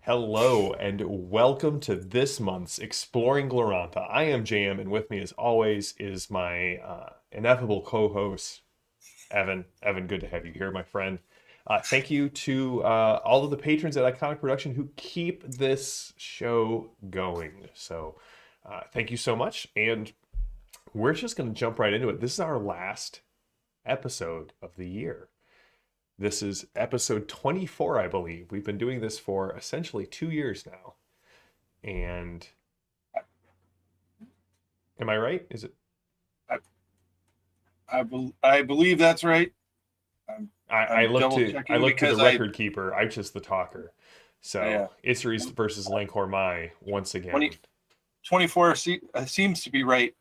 Hello and welcome to this month's Exploring Glorantha. I am JM, and with me, as always, is my ineffable co-host Evan. Evan, good to have you here, my friend. Thank you to all of the patrons at Iconic Production who keep this show going. Thank you so much, and we're just going to jump right into it. This is our last episode of the year. This is episode 24, I believe. We've been doing this for essentially 2 years now. And am I right? Is it? I, I believe that's right. I I'm look double to checking the because record keeper. I'm just the talker. So yeah, Isseries versus Lankhor once 20, again. 24 seems to be right,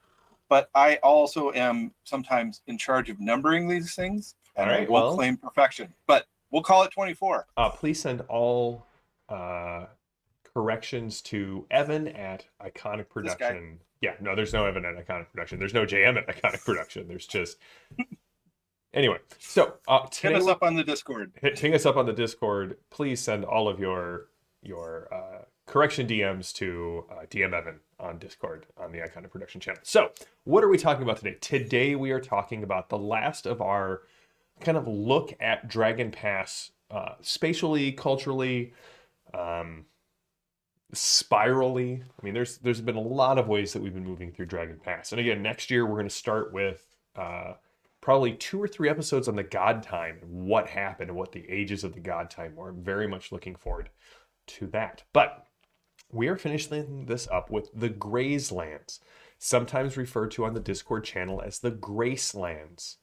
but I also am sometimes in charge of numbering these things, All and I right. won't Well, claim perfection, but we'll call it 24. please send all uh, corrections to Evan at Iconic This guy. Production. Yeah, no, there's no Evan at Iconic Production. There's no JM at Iconic Production. There's just anyway. So Hit today us we're up on the Discord. hitting us up on the Discord. Please send all of your correction DMs to DM Evan on Discord on the Iconic Production channel. So, what are we talking about today? Today we are talking about the last of our kind of look at Dragon Pass, spatially, culturally, um, spirally. I mean, there's been a lot of ways that we've been moving through Dragon Pass, and again, next year we're going to start with. Probably 2 or 3 episodes on the God Time and what happened and what the ages of the God Time were. I'm very much looking forward to that. But we are finishing this up with the Grazelands, sometimes referred to on the Discord channel as the Gracelands.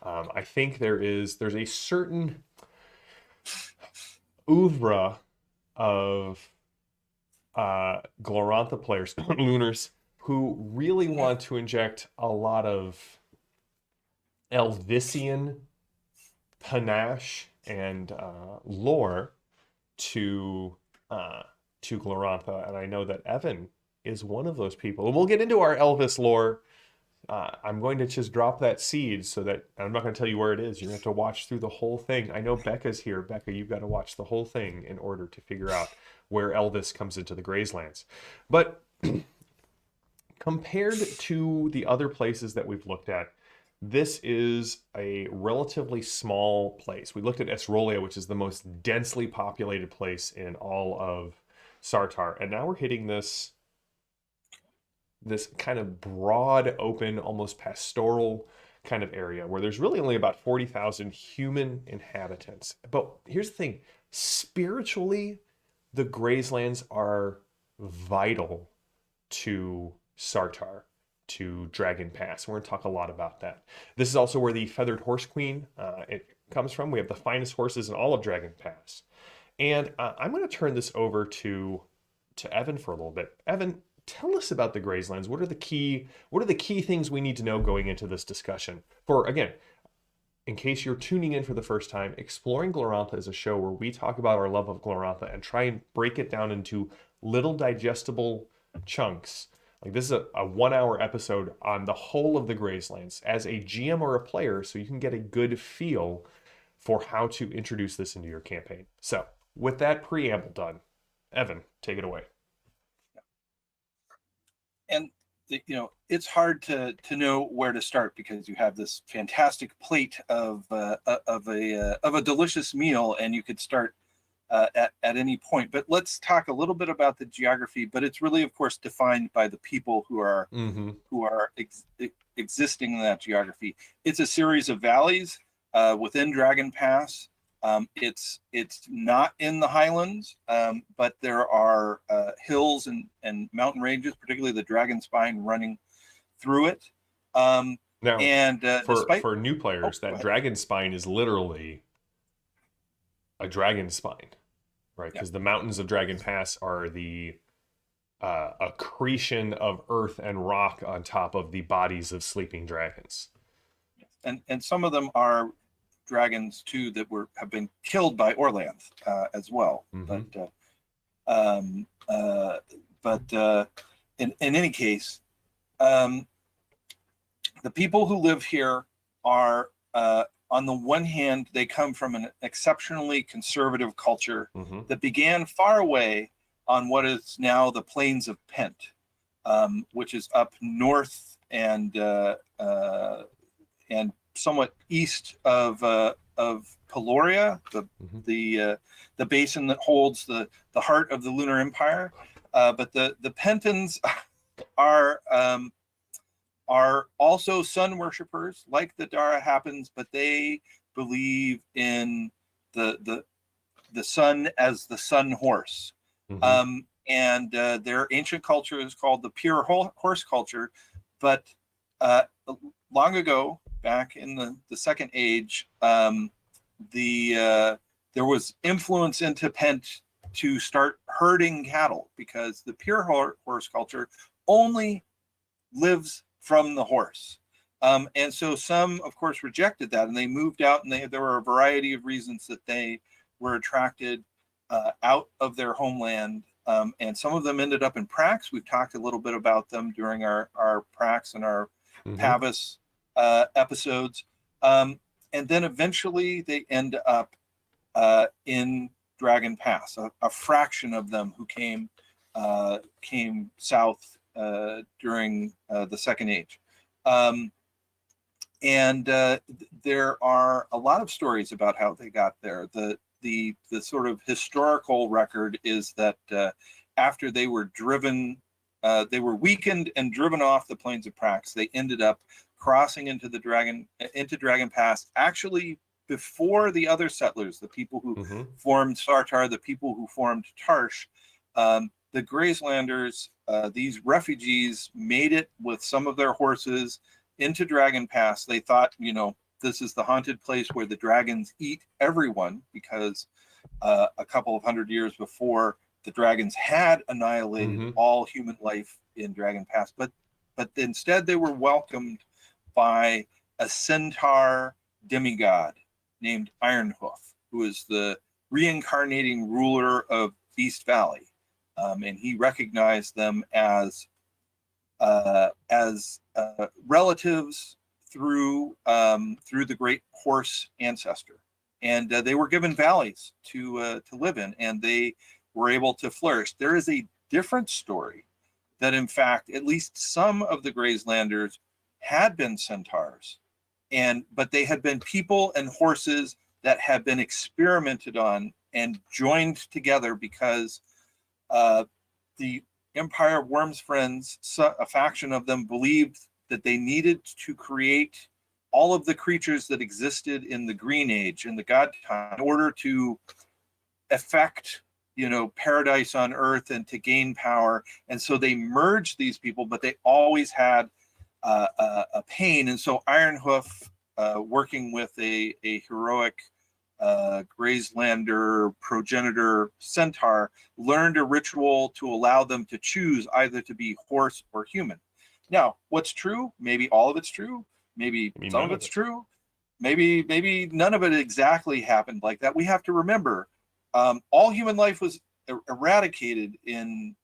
I think there's a certain oeuvre of Glorantha players, Lunars, who really want to inject a lot of Elvisian panache and lore to Glorantha, and I know that Evan is one of those people. And we'll get into our Elvis lore. I'm going to just drop that seed so that I'm not going to tell you where it is. You have to watch through the whole thing. I know Becca's here. Becca, you've got to watch the whole thing in order to figure out where Elvis comes into the Grazelands. But compared to the other places that we've looked at, this is a relatively small place. We looked at Esrolia, which is the most densely populated place in all of Sartar, and now we're hitting this kind of broad, open, almost pastoral kind of area where there's really only about 40,000 human inhabitants. But here's the thing, spiritually, the Grazelands are vital to Sartar, to Dragon Pass. We're going to talk a lot about that. This is also where the Feathered Horse Queen it comes from. We have the finest horses in all of Dragon Pass. And I'm going to turn this over to Evan for a little bit. Evan, tell us about the Grazelands. What are the key things we need to know going into this discussion? For again, in case you're tuning in for the first time, Exploring Glorantha is a show where we talk about our love of Glorantha and try and break it down into little digestible chunks. Like this is a 1 hour episode on the whole of the Grazelands as a GM or a player, so you can get a good feel for how to introduce this into your campaign. So, with that preamble done, Evan, take it away. And it's hard to know where to start because you have this fantastic plate of a delicious meal, and you could start at any point. But let's talk a little bit about the geography. But it's really, of course, defined by the people who are existing in that geography. It's a series of valleys within Dragon Pass. It's not in the highlands, but there are hills and mountain ranges, particularly the Dragon Spine, running through it. Now, And for new players, that Dragon Spine is literally a dragon spine, right? Because the mountains of Dragon Pass are the accretion of earth and rock on top of the bodies of sleeping dragons. And some of them are dragons too that have been killed by Orlanth as well. Mm-hmm. But in any case, the people who live here are on the one hand, they come from an exceptionally conservative culture Mm-hmm. that began far away on what is now the plains of Pent, which is up north and somewhat east of Peloria, Mm-hmm. the basin that holds the heart of the Lunar Empire. But the Pentans are are also sun worshippers, like the Dara happens, but they believe in the sun as the sun horse. Mm-hmm. And their ancient culture is called the pure horse culture. But uh, long ago, back in the Second Age, there was influence into Pent to start herding cattle, because the pure horse culture only lives from the horse. And so some, of course, rejected that, and they moved out, and there were a variety of reasons that they were attracted out of their homeland. And some of them ended up in Prax. We've talked a little bit about them during our Prax and our Mm-hmm. Pavis episodes. And then eventually they end up in Dragon Pass. A fraction of them who came south during the Second Age. And there are a lot of stories about how they got there. The sort of historical record is that after they were weakened and driven off the plains of Prax, they ended up crossing into Dragon Pass, actually before the other settlers, the people who Mm-hmm. formed Sartar, the people who formed Tarsh. The Grazelanders, these refugees, made it with some of their horses into Dragon Pass. They thought, this is the haunted place where the dragons eat everyone, because a couple of hundred years before, the dragons had annihilated Mm-hmm. all human life in Dragon Pass. But instead they were welcomed by a centaur demigod named Ironhoof, who is the reincarnating ruler of Beast Valley. And he recognized them as relatives through the great horse ancestor, and they were given valleys to live in, and they were able to flourish. There is a different story that, in fact, at least some of the Grazelanders had been centaurs, but they had been people and horses that had been experimented on and joined together because the Empire of Worm's friends, a faction of them, believed that they needed to create all of the creatures that existed in the Green Age, in the God time, in order to effect, paradise on Earth and to gain power. And so they merged these people, but they always had a pain. And so Ironhoof, working with a heroic Grazelander progenitor centaur, learned a ritual to allow them to choose either to be horse or human. Now, what's true? Maybe all of it's true. Maybe I mean, some none of of it's it. true. Maybe none of it exactly happened like that. We have to remember, all human life was eradicated in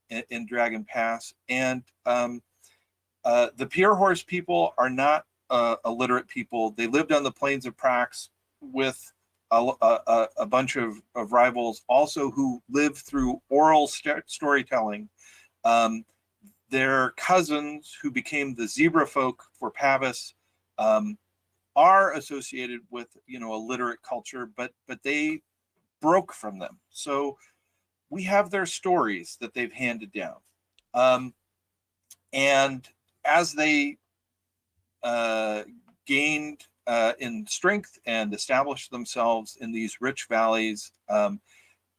Dragon Pass, and the pure horse people are not illiterate people. They lived on the plains of Prax with a bunch of rivals also who lived through oral storytelling. Their cousins, who became the zebra folk for Pavis, are associated with a literate culture, but they broke from them. So we have their stories that they've handed down, and as they gained in strength and established themselves in these rich valleys,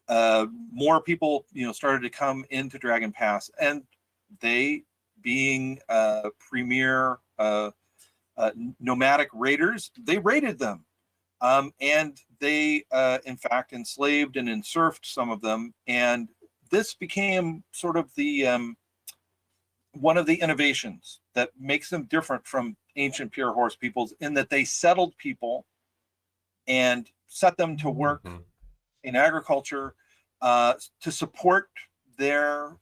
more people started to come into Dragon Pass, and they, being premier nomadic raiders, they raided them, and they in fact enslaved and enserfed some of them. And this became sort of the one of the innovations that makes them different from ancient pure horse peoples, in that they settled people and set them to work Mm-hmm. in agriculture to support their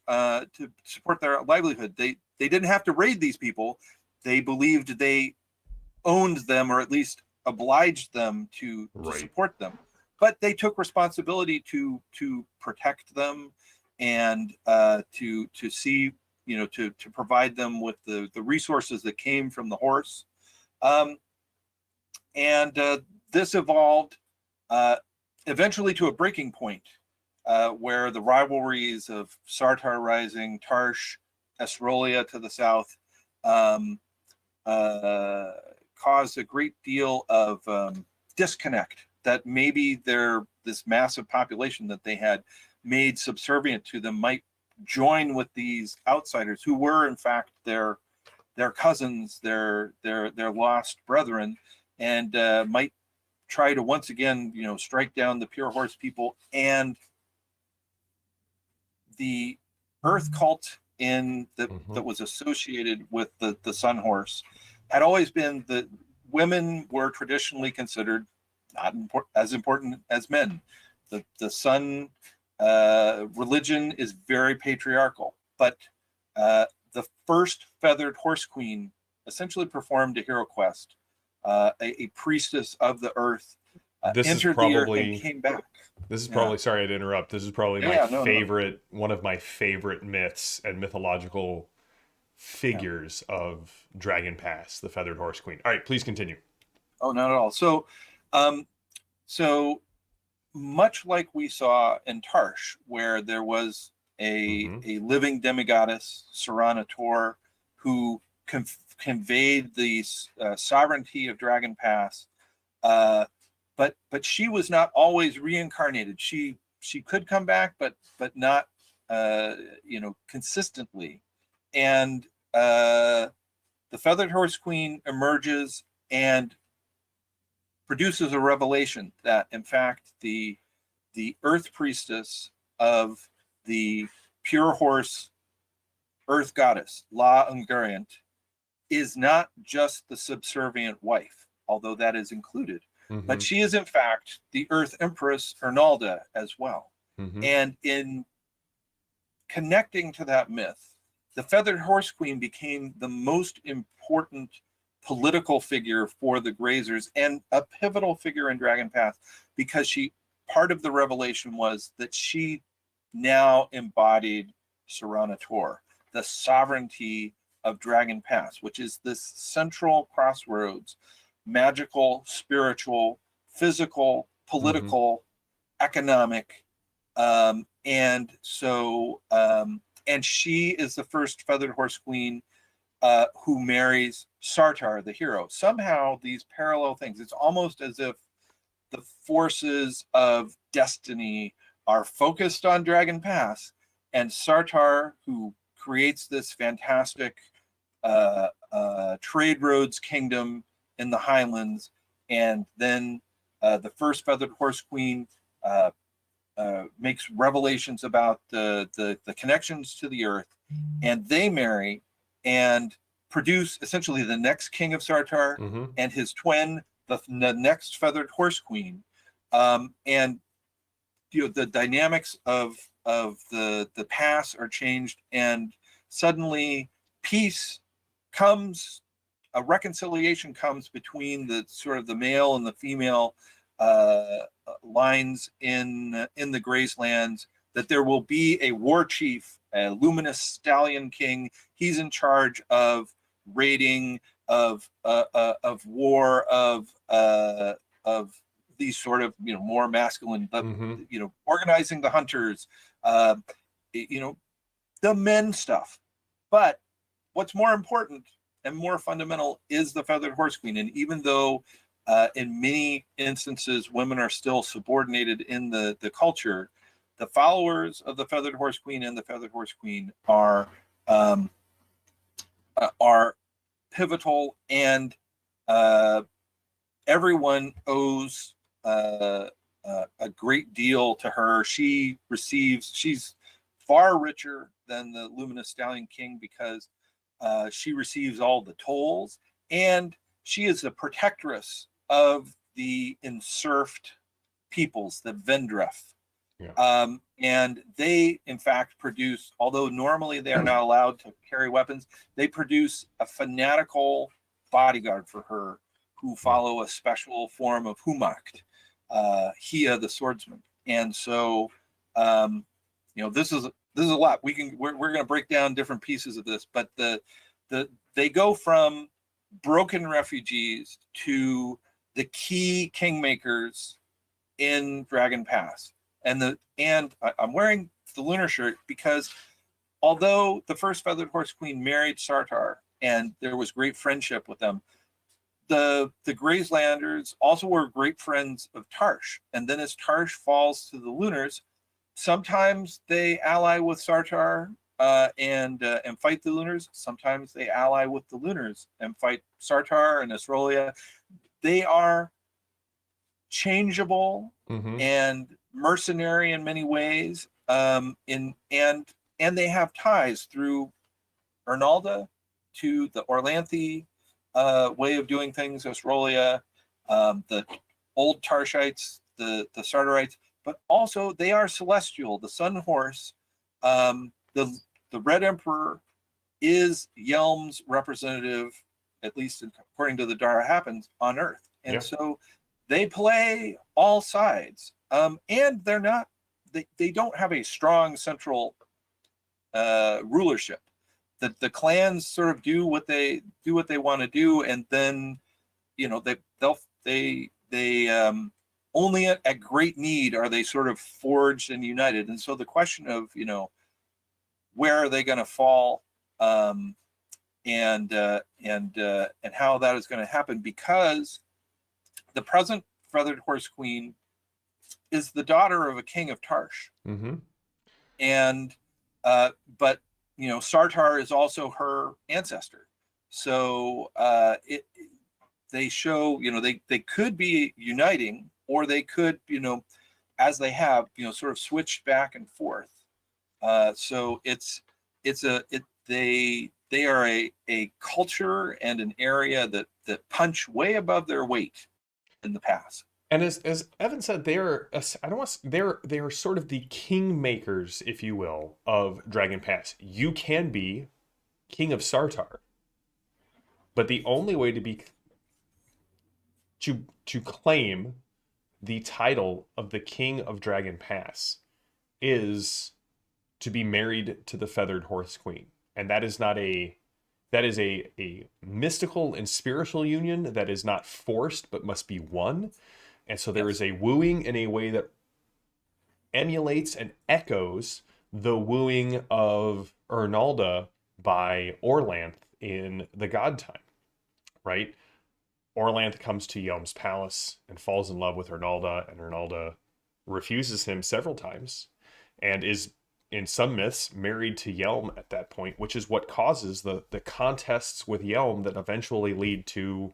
livelihood. They didn't have to raid these people. They believed they owned them, or at least obliged them to Right. support them, but they took responsibility to protect them and to see, to provide them with the resources that came from the horse. Um, and this evolved eventually to a breaking point where the rivalries of Sartar Rising, Tarsh, Esrolia to the south, um, caused a great deal of disconnect, that maybe this massive population that they had made subservient to them might join with these outsiders who were in fact their cousins, their lost brethren, and might try to once again, strike down the pure horse people. And the earth cult Mm-hmm. that was associated with the sun horse had always been that women were traditionally considered not as important as men. The sun religion is very patriarchal, but the first feathered horse queen essentially performed a hero quest. A priestess of the earth This is entered the earth and probably came back. this is Yeah, probably sorry to interrupt. This is probably my yeah, no, no, favorite, one of my favorite myths and mythological yeah. figures of Dragon Pass, the feathered horse queen. All right, please continue. Oh, not at all. Um, so much like we saw in Tarsh, where there was Mm-hmm. a living demigoddess, Serana who conveyed the sovereignty of Dragon Pass, uh, but she was not always reincarnated. She could come back, but not consistently. And the Feathered Horse Queen emerges and produces a revelation that, in fact, the Earth Priestess of the pure horse Earth Goddess, La Ungariant, is not just the subservient wife, although that is included, but Mm-hmm. she is, in fact, the Earth Empress Ernalda as well. Mm-hmm. And in connecting to that myth, the Feathered Horse Queen became the most important political figure for the Grazers and a pivotal figure in Dragon Path, because part of the revelation was that she now embodied Serana, the sovereignty of Dragon Pass, which is this central crossroads, magical, spiritual, physical, Mm-hmm. political, economic. And she is the first Feathered Horse Queen who marries Sartar, the hero. Somehow these parallel things, it's almost as if the forces of destiny are focused on Dragon Pass, and Sartar, who creates this fantastic trade roads kingdom in the Highlands, and then the first Feathered Horse Queen uh, makes revelations about the connections to the earth, and they marry and produce essentially the next king of Sartar Mm-hmm. and his twin, the next Feathered Horse Queen. And the dynamics of the pass are changed, and suddenly peace comes, a reconciliation comes between the sort of the male and the female uh, lines in the Grazelands. That there will be a war chief, a luminous stallion king. He's in charge of raiding, of war, of these sort of more masculine, but Mm-hmm. organizing the hunters, uh, you know the men stuff. But what's more important and more fundamental is the Feathered Horse Queen. And even though in many instances women are still subordinated in the culture, the followers of the Feathered Horse Queen and the Feathered Horse Queen are pivotal, and uh, everyone owes a great deal to her. She's far richer than the Luminous Stallion King, because she receives all the tolls, and she is the protectress of the enserfed peoples, the Vendreth. Yeah. And they, in fact, produce, although normally they are not allowed to carry weapons, they produce a fanatical bodyguard for her who Yeah. follow a special form of Humacht, Hia the swordsman. And so, this is a lot. We're going to break down different pieces of this, but they go from broken refugees to the key kingmakers in Dragon Pass. I'm wearing the lunar shirt because although the first Feathered Horse Queen married Sartar and there was great friendship with them, the Grazelanders also were great friends of Tarsh. And then as Tarsh falls to the Lunars, sometimes they ally with Sartar and fight the Lunars. Sometimes they ally with the Lunars and fight Sartar and Esrolia. They are changeable Mm-hmm. and mercenary in many ways. And they have ties through Ernalda to the Orlanthi way of doing things, Esrolia, the old Tarshites, the Sartorites, but also they are celestial. The Sun Horse, the Red Emperor is Yelm's representative, at least according to the Dara Happens, on Earth. And Yeah. so they play all sides. And they don't have a strong central rulership. The clans sort of do what they want to do, and then they only at great need are they sort of forged and united. And so the question of where are they going to fall, and how that is going to happen, because the present Feathered Horse Queen is the daughter of a king of Tarsh, Mm-hmm. and but Sartar is also her ancestor. So they show they could be uniting, or they could as they have sort of switched back and forth. So they are a culture and an area that punch way above their weight in the past. And as Evan said, I don't want they are sort of the king makers, if you will, of Dragon Pass. You can be king of Sartar, but the only way to claim the title of the king of Dragon Pass is to be married to the Feathered Horse Queen. And that is a mystical and spiritual union that is not forced but must be won. And so there is Yes. a wooing in a way that emulates and echoes the wooing of Ernalda by Orlanth in the God Time, right? Orlanth comes to Yelm's palace and falls in love with Ernalda, and Ernalda refuses him several times and is, in some myths, married to Yelm at that point, which is what causes the contests with Yelm that eventually lead to,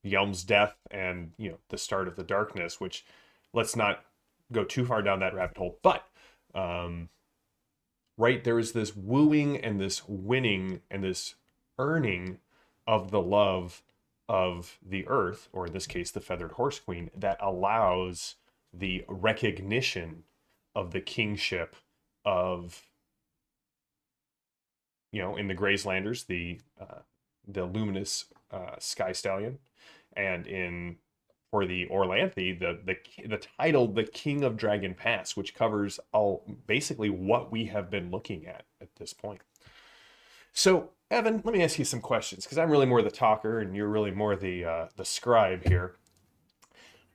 Yelm's death and, the start of the darkness, which let's not go too far down that rabbit hole. But, right, there is this wooing and this winning and this earning of the love of the earth, or in this case, the Feathered Horse Queen, that allows the recognition of the kingship of, in the Grazelanders, the luminous Sky Stallion, and in for the Orlanthi, the title, the King of Dragon Pass, which covers all basically what we have been looking at this point. So, Evan, let me ask you some questions because I'm really more the talker and you're really more the scribe here.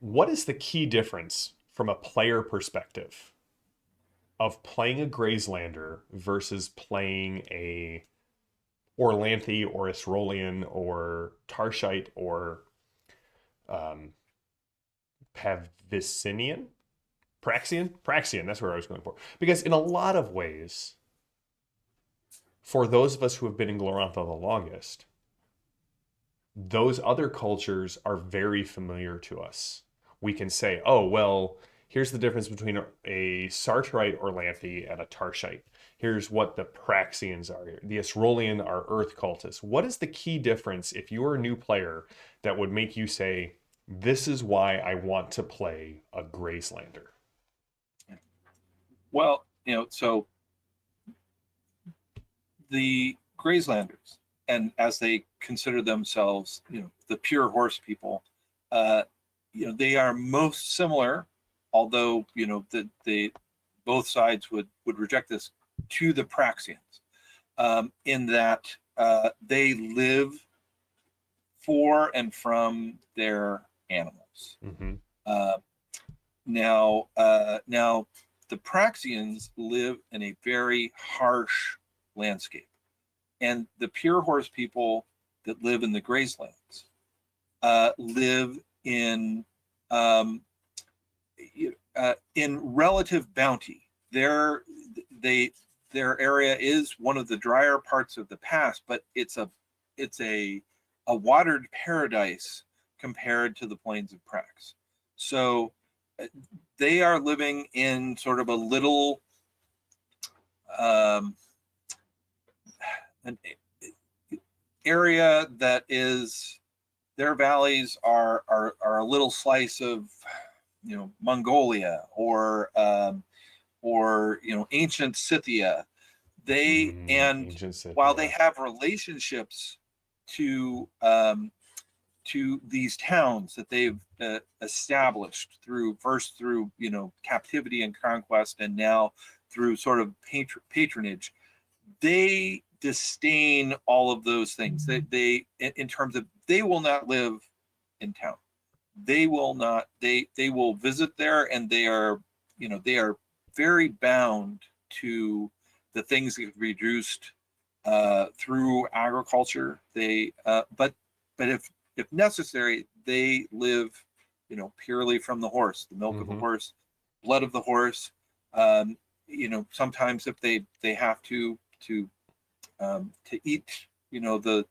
What is the key difference from a player perspective of playing a Grazelander versus playing a Orlanthi or Esrolian or Tarshite or um, Pavicinian? Praxian, that's where I was going for. Because in a lot of ways, for those of us who have been in Glorantha the longest, those other cultures are very familiar to us. We can say, oh, well, here's the difference between a Sartarite Orlanthi and a Tarshite. Here's what the Praxians are. The Esrolian are Earth cultists. What is the key difference if you're a new player that would make you say, this is why I want to play a Gracelander? Well, so the Grazelanders, and as they consider themselves, the pure horse people, uh, they are most similar, although the both sides would reject this, to the Praxians, in that they live for and from their animals. Mm-hmm. Uh, now, the Praxians live in a very harsh landscape, and the pure horse people that live in the Grazelands live um, in relative bounty. Their area is one of the drier parts of the pass, but it's a watered paradise compared to the plains of Prax. So they are living in sort of a little um, an area that is, their valleys are a little slice of Mongolia, or ancient Scythia. They and Ancient While they Scythia. have relationships to these towns that they've established first through captivity and conquest, and now through sort of patronage, they disdain all of those things. They in terms of, they will not live in town. They will not. They will visit there, and they are very bound to the things that can be reduced through agriculture. But if necessary, they live purely from the horse, the milk of the Mm-hmm. horse, blood of the horse. Um, Sometimes if they have to eat the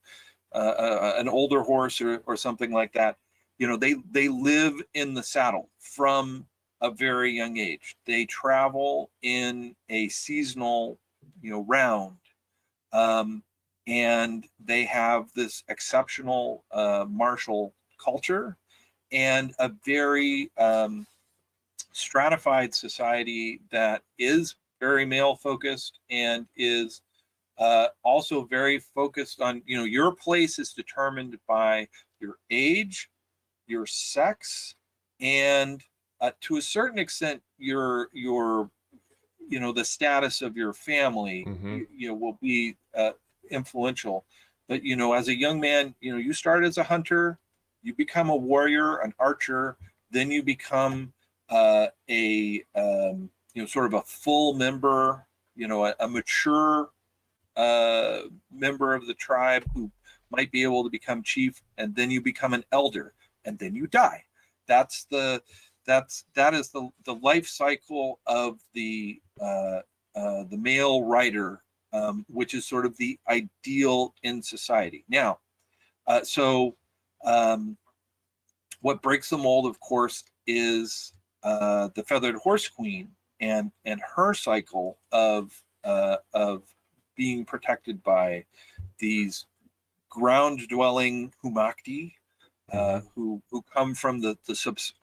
an older horse, or something like that, they live in the saddle from a very young age. They travel in a seasonal round, um, and they have this exceptional martial culture, and a very stratified society that is very male focused, and is also very focused on, your place is determined by your age, your sex, and to a certain extent your the status of your family, Mm-hmm. will be influential. But as a young man, you start as a hunter, you become a warrior, an archer, then you become a sort of a full member, a mature member of the tribe, who might be able to become chief, and then you become an elder, and then you die. That's the that is the life cycle of the male rider, which is sort of the ideal in society. Now, so um, what breaks the mold, of course, is the feathered horse queen, and her cycle of being protected by these ground dwelling humakti, Mm-hmm. who come from the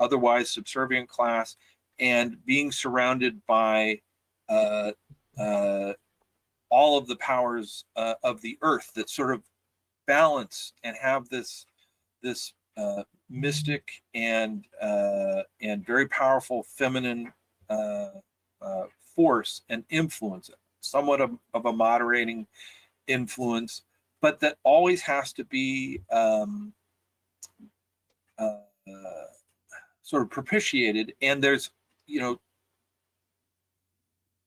otherwise subservient class, and being surrounded by uh, uh, all of the powers of the earth, that sort of balance and have this mystic and very powerful feminine uh, force and influence, somewhat of a moderating influence, but that always has to be uh, sort of propitiated. And there's,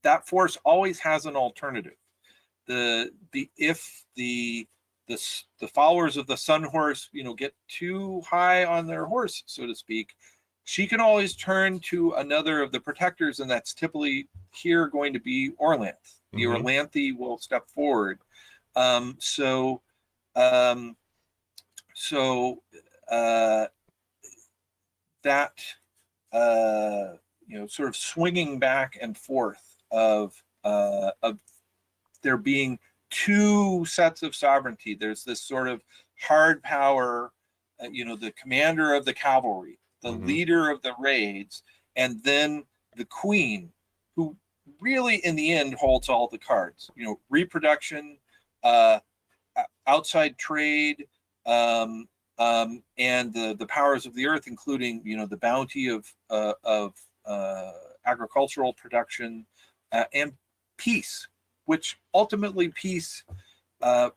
that force always has an alternative. If the followers of the sun horse, get too high on their horse, so to speak, she can always turn to another of the protectors, and that's typically here going to be Orlanth. The Mm-hmm. Orlanthi will step forward. Um, so, um, so that sort of swinging back and forth of there being two sets of sovereignty. There's this sort of hard power, the commander of the cavalry, the Mm-hmm. leader of the raids, and then the queen, who really in the end holds all the cards. Reproduction, uh, outside trade, um, and the powers of the earth, including the bounty of agricultural production, and peace, which ultimately peace uh,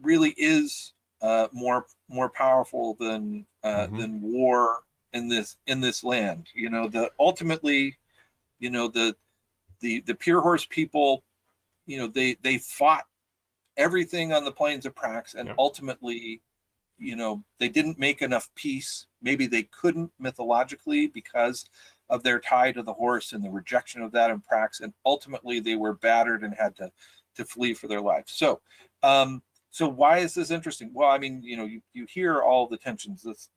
really is more powerful Hmm. than war in this land. The ultimately, the the pure horse people, they fought everything on the plains of Prax, and Yeah. ultimately, they didn't make enough peace. Maybe they couldn't mythologically because of their tie to the horse and the rejection of that in Prax, and ultimately they were battered and had to flee for their lives. So why is this interesting? Well, I mean, you hear all the tensions. This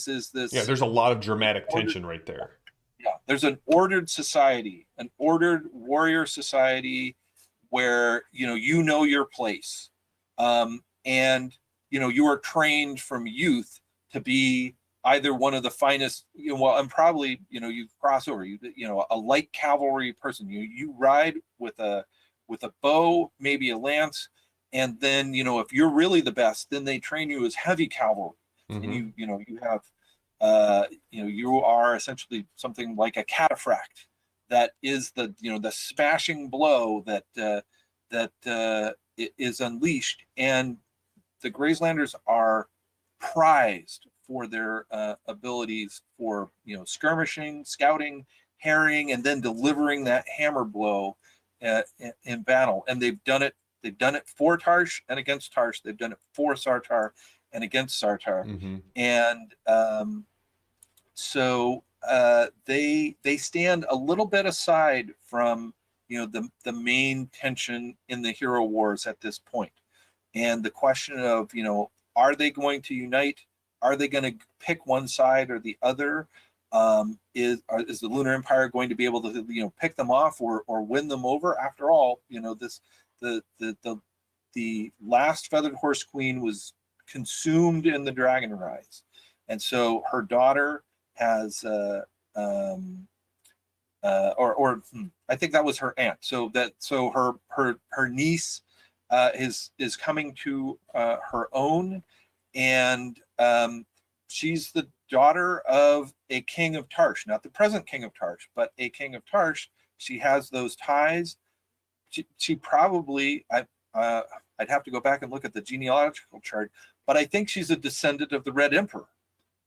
is Yeah, this there's a lot of the dramatic ordered, tension right there. yeah. There's an ordered society, an ordered warrior society where you know your place, and you are trained from youth to be either one of the finest, well, and probably you cross over, a light cavalry person. You ride with a bow, maybe a lance, and then if you're really the best, then they train you as heavy cavalry, and Hmm. you have you are essentially something like a cataphract that is the smashing blow that is unleashed. And the Grazelanders are prized for their abilities for skirmishing, scouting, harrying, and then delivering that hammer blow in battle. And they've done it. They've done it for Tarsh and against Tarsh. They've done it for Sartar and against Sartar. Hmm. And so they stand a little bit aside from the main tension in the hero wars at this point, and the question of are they going to unite, are they going to pick one side or the other, is the Lunar Empire going to be able to pick them off or win them over? After all, this the last feathered horse queen was consumed in the dragon rise, and so her daughter has I think that was her aunt. So her niece is coming to her own, and she's the daughter of a king of Tarsh, not the present king of Tarsh, but a king of Tarsh. She has those ties. She probably I'd have to go back and look at the genealogical chart, but I think she's a descendant of the Red Emperor.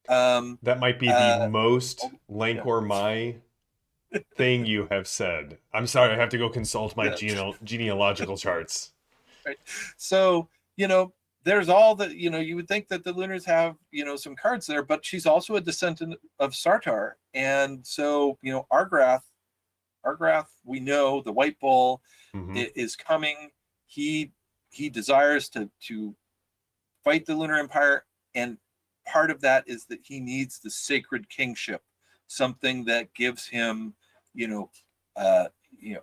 Um, That might be the uh, most yeah, Lancor my thing you have said. I'm sorry, I have to go consult my yeah. genealogical charts. Right. So, there's all the, you would think that the Lunars have, some cards there, but she's also a descendant of Sartar. And so, Argrath, we know the White Bull Hmm. is coming. He he desires to fight the Lunar Empire, and part of that is that he needs the sacred kingship, something that gives him, you know, uh,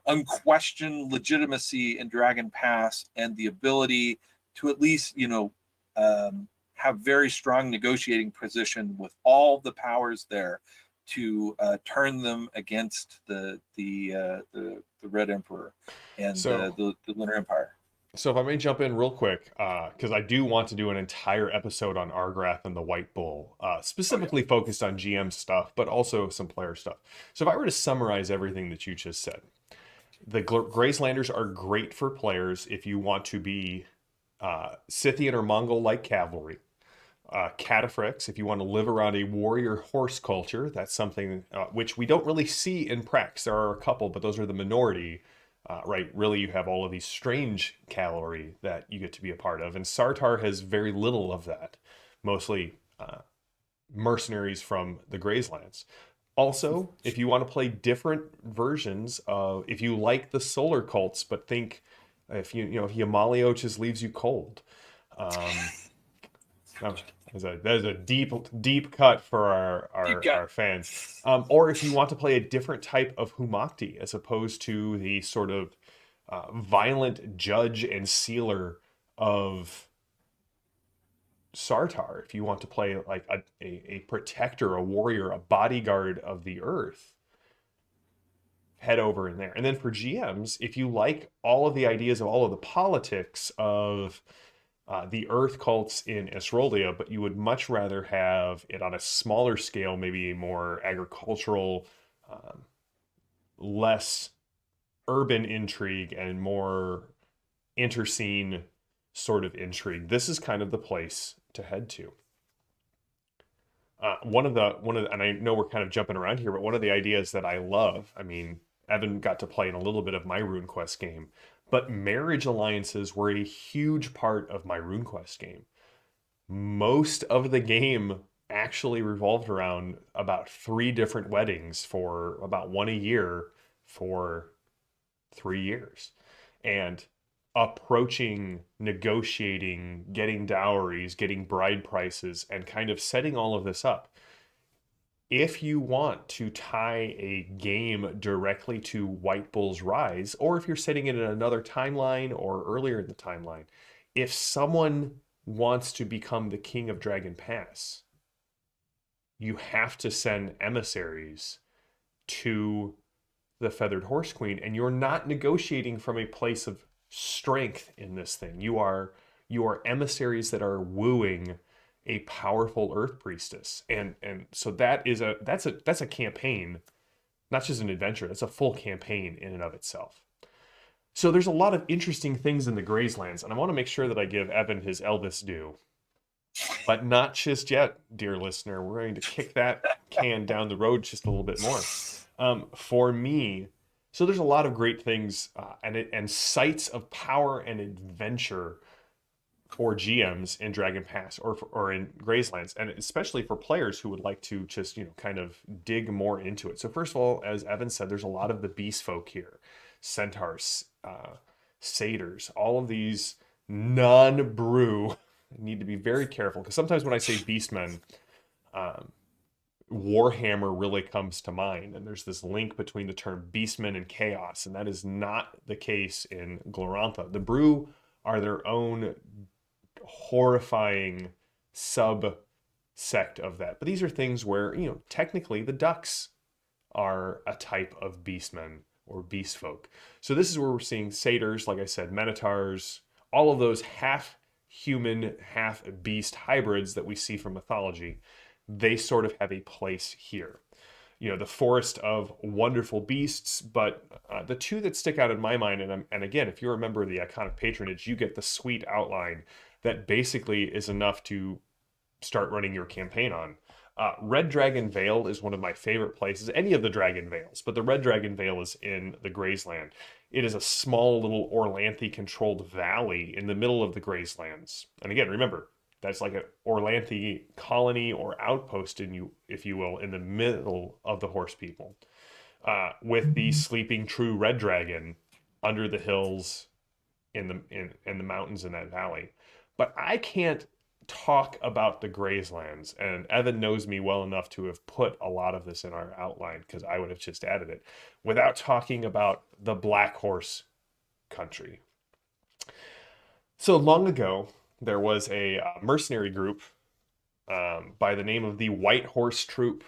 unquestioned legitimacy in Dragon Pass and the ability to at least, have very strong negotiating position with all the powers there to turn them against the Red Emperor and So, the Lunar Empire. so if I may jump in real quick, because I do want to do an entire episode on Argrath and the White Bull, Oh yeah. specifically focused on GM stuff, but also some player stuff. So if I were to summarize everything that you just said, the Grazelanders are great for players if you want to be Scythian or Mongol-like cavalry. Cataphracts, if you want to live around a warrior horse culture, that's something which we don't really see in Prax. There are a couple, but those are the minority. Right, really, you have all of these strange cavalry that you get to be a part of, and Sartar has very little of that. Mostly mercenaries from the Grazelands. Also, if you want to play different versions of, if you like the solar cults, but think if if Yamalioch just leaves you cold, um, oh, that is a deep cut for Deep cut. our fans. Or if you want to play a different type of Humakti as opposed to the sort of violent judge and sealer of Sartar, if you want to play like a protector, a warrior, a bodyguard of the earth, head over in there. And then for GMs, if you like all of the ideas of all of the politics of the earth cults in Esrolia, but you would much rather have it on a smaller scale, maybe a more agricultural, um, less urban intrigue, and more interscene sort of intrigue. This is kind of the place to head to. And I know we're kind of jumping around here, but one of the ideas that I love, I mean, Evan got to play in a little bit of my RuneQuest game, but marriage alliances were a huge part of my RuneQuest game. Most of the game actually revolved around about three different weddings for about one a year for 3 years. And approaching, negotiating, getting dowries, getting bride prices, and kind of setting all of this up. If you want to tie a game directly to White Bull's Rise, or if you're setting it in another timeline or earlier in the timeline, if someone wants to become the king of Dragon Pass, you have to send emissaries to the Feathered Horse Queen, and you're not negotiating from a place of strength in this thing. You are emissaries that are wooing a powerful Earth Priestess, and so that's a campaign, not just an adventure. That's a full campaign in and of itself. So there's a lot of interesting things in the Grazelands, and I want to make sure that I give Evan his Elvis due, but not just yet, dear listener. We're going to kick that can down the road just a little bit more. For me, so there's a lot of great things and sites of power and adventure for GMs in Dragon Pass or in Grazelands, and especially for players who would like to just kind of dig more into it. So first of all, as Evan said, there's a lot of the beast folk here, centaurs, satyrs, all of these non-brew. Need to be very careful because sometimes when I say beastmen, um, Warhammer really comes to mind, and there's this link between the term beastmen and chaos, and that is not the case in Glorantha. The brew are their own horrifying subsect of that, but these are things where technically the ducks are a type of beastmen or beast folk. So this is where we're seeing satyrs, like I said, minotaurs, all of those half human, half beast hybrids that we see from mythology. They sort of have a place here. The forest of wonderful beasts, but the two that stick out in my mind, and again, if you're a member of the Iconic Patronage, you get the sweet outline that basically is enough to start running your campaign on. Red Dragon Vale is one of my favorite places, any of the Dragon Vales, but the Red Dragon Vale is in the Grazeland. It is a small little Orlanthe-controlled valley in the middle of the Grazelands. And again, remember, that's like an Orlanthe colony or outpost, if you will, in the middle of the Horse People, with the sleeping true Red Dragon under the hills in the mountains in that valley. But I can't talk about the Grazelands, and Evan knows me well enough to have put a lot of this in our outline because I would have just added it, without talking about the Black Horse country. So long ago, there was a mercenary group by the name of the White Horse Troop,